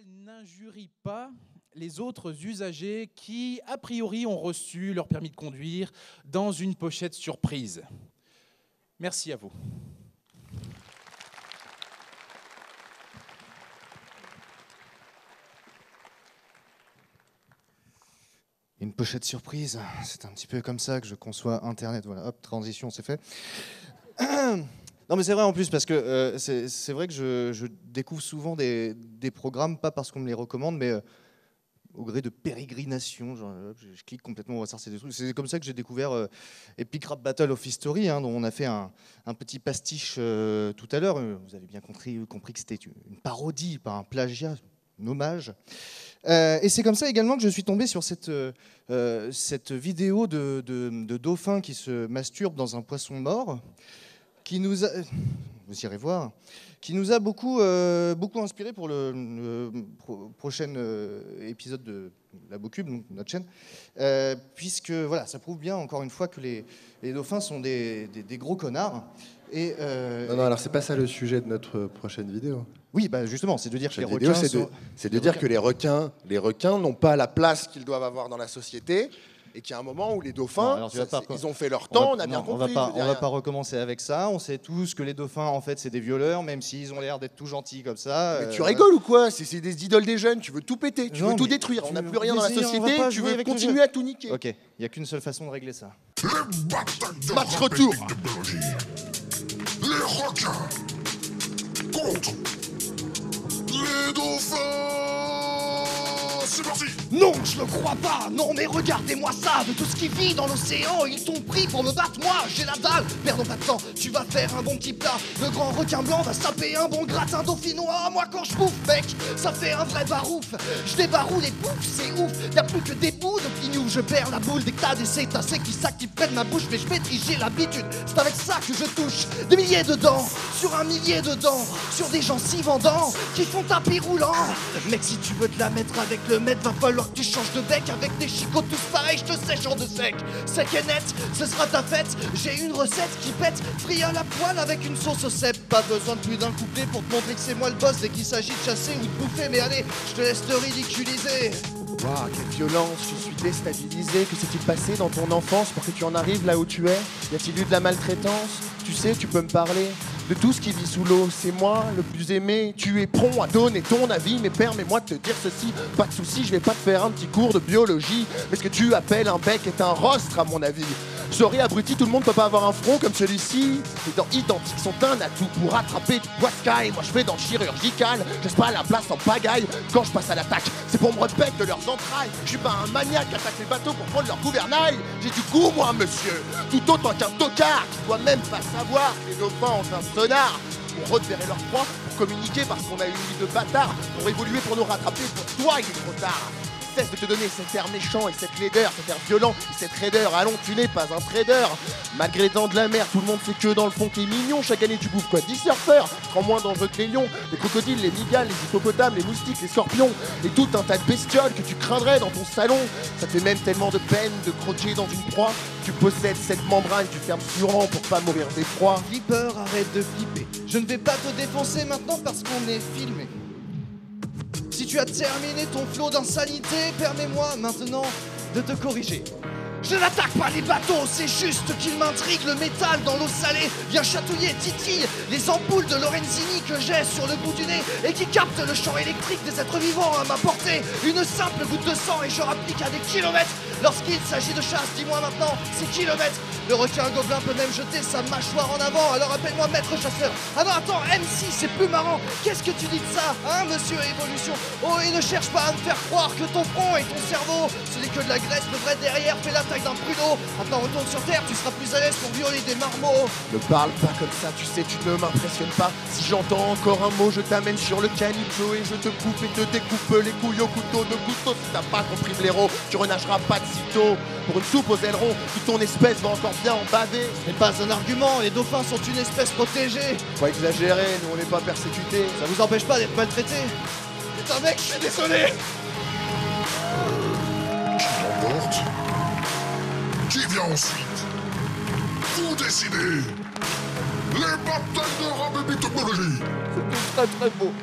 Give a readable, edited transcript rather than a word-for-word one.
n'injurie pas les autres usagers qui, a priori, ont reçu leur permis de conduire dans une pochette surprise. Merci à vous. Une pochette surprise, c'est un petit peu comme ça que je conçois Internet. Voilà, hop, transition, c'est fait. Non mais c'est vrai en plus parce que c'est vrai que je découvre souvent des programmes, pas parce qu'on me les recommande, mais au gré de pérégrination. Genre, je clique complètement au hasard, c'est des trucs. C'est comme ça que j'ai découvert Epic Rap Battle of History, hein, dont on a fait un petit pastiche tout à l'heure. Vous avez bien compris que c'était une parodie, pas un plagiat, un hommage. Et c'est comme ça également que je suis tombé sur cette vidéo de dauphins qui se masturbent dans un poisson mort, qui nous a, vous irez voir, qui nous a beaucoup inspiré pour le prochain épisode de La Bocube, donc notre chaîne, puisque voilà, ça prouve bien encore une fois que les dauphins sont des gros connards. Et, non, alors c'est pas ça le sujet de notre prochaine vidéo. Oui, bah justement, c'est de dire que les vidéo, requins c'est de dire que les requins n'ont pas la place qu'ils doivent avoir dans la société, et qu'il y a un moment où les dauphins, non, ils ont fait leur temps, on a bien compris. On va pas recommencer avec ça. On sait tous que les dauphins, en fait, c'est des violeurs, même s'ils ont l'air d'être tout gentils comme ça. Mais tu rigoles ou quoi? C'est des idoles des jeunes, tu veux tout péter, tu veux tout détruire. On n'a plus rien dans la société, tu veux continuer à tout niquer. Ok, il n'y a qu'une seule façon de régler ça. Match retour. Les requins contre les dauphins. C'est parti. Non, je le crois pas. Non, mais regardez-moi ça. De tout ce qui vit dans l'océan, ils t'ont pris pour me battre. Moi, j'ai la dalle. Perdons pas de temps. Tu vas faire un bon petit plat. Le grand requin blanc va saper un bon gratin dauphinois. Moi, quand je bouffe, mec, ça fait un vrai barouf. Je débaroule et pouf, c'est ouf. Y'a plus que des bouts de pignou. Je perds la boule dès que t'as des cétacés qui prennent ma bouche. Mais je maîtrise, j'ai l'habitude. C'est avec ça que je touche des milliers de dents. Sur un millier de dents. Sur des gens si vendants qui font tapis roulant. Mec, si tu veux te la mettre avec le maître, va falloir que tu changes de bec. Avec des chicots tous pareils, je te sèche en de sec. Sec et net, ce sera ta fête. J'ai une recette qui pète, frit à la poêle avec une sauce au cèpe. Pas besoin de plus d'un couplet pour te montrer que c'est moi le boss dès qu'il s'agit de chasser ou de bouffer. Mais allez, je te laisse te ridiculiser. Waouh, quelle violence, je suis déstabilisé. Que s'est-il passé dans ton enfance pour que tu en arrives là où tu es? Y a-t-il eu de la maltraitance? Tu sais, tu peux me parler de tout ce qui vit sous l'eau. C'est moi le plus aimé. Tu es prompt à donner ton avis, mais permets-moi de te dire ceci. Pas de soucis, je vais pas te faire un petit cours de biologie. Mais ce que tu appelles un bec est un rostre à mon avis. Sorry abruti, tout le monde peut pas avoir un front comme celui-ci. Les dents identiques sont un atout pour attraper du poiscaille. Moi je fais dans le chirurgical, je laisse pas la place en pagaille. Quand je passe à l'attaque, c'est pour me repaître de leurs entrailles. Je suis pas un maniaque qui attaque les bateaux pour prendre leur gouvernail. J'ai du goût moi monsieur, tout autant qu'un tocard qui doit même pas savoir que les dauphins ont un sonar. Pour repérer leur proie, pour communiquer parce qu'on a une nuit de bâtard. Pour évoluer, pour nous rattraper, pour toi il est trop tard. Cesse de te donner cet air méchant et cette laideur, cet air violent et cette raideur. Allons, tu n'es pas un trader. Malgré les dents de la mer, tout le monde sait que dans le fond t'es mignon. Chaque année tu bouffes quoi? 10 surfeurs, en moins dangereux que les lions, les crocodiles, les migales, les hippopotames, les moustiques, les scorpions et tout un tas de bestioles que tu craindrais dans ton salon. Ça te fait même tellement de peine de crocher dans une proie. Tu possèdes cette membrane, tu fermes sur rang pour pas mourir d'effroi. Flipper, arrête de flipper. Je ne vais pas te défoncer maintenant parce qu'on est filmé. Si tu as terminé ton flot d'insanité, permets-moi maintenant de te corriger. Je n'attaque pas les bateaux, c'est juste qu'il m'intrigue le métal dans l'eau salée. Vient chatouiller, titille les ampoules de Lorenzini que j'ai sur le bout du nez et qui captent le champ électrique des êtres vivants à ma portée. Une simple goutte de sang et je rapplique à des kilomètres. Lorsqu'il s'agit de chasse, dis-moi maintenant, c'est kilomètres. Le requin gobelin peut même jeter sa mâchoire en avant, alors appelle-moi maître chasseur. Ah non, attends, M6, c'est plus marrant. Qu'est-ce que tu dis de ça, hein, monsieur Évolution? Oh, et ne cherche pas à me faire croire que ton front et ton cerveau, ce n'est que de la graisse, le vrai derrière fait la taille d'un pruneau. Maintenant retourne sur terre, tu seras plus à l'aise pour violer des marmots. Ne parle pas comme ça, tu sais, tu ne m'impressionnes pas. Si j'entends encore un mot, je t'amène sur le canicho et je te coupe et te découpe les couilles au couteau de couteau. Si t'as pas compris blaireau, tu renageras pas de sitôt. Pour une soupe aux ailerons, toute ton espèce va encore bien en baver. Ce n'est pas un argument, les dauphins sont une espèce protégée. Faut exagérer, nous on n'est pas persécutés. Ça vous empêche pas d'être maltraité? Putain mec, je suis désolé. Qui l'emporte? Qui vient ensuite? Vous décidez. Les batailles de rap et mythologie. C'était très très beau.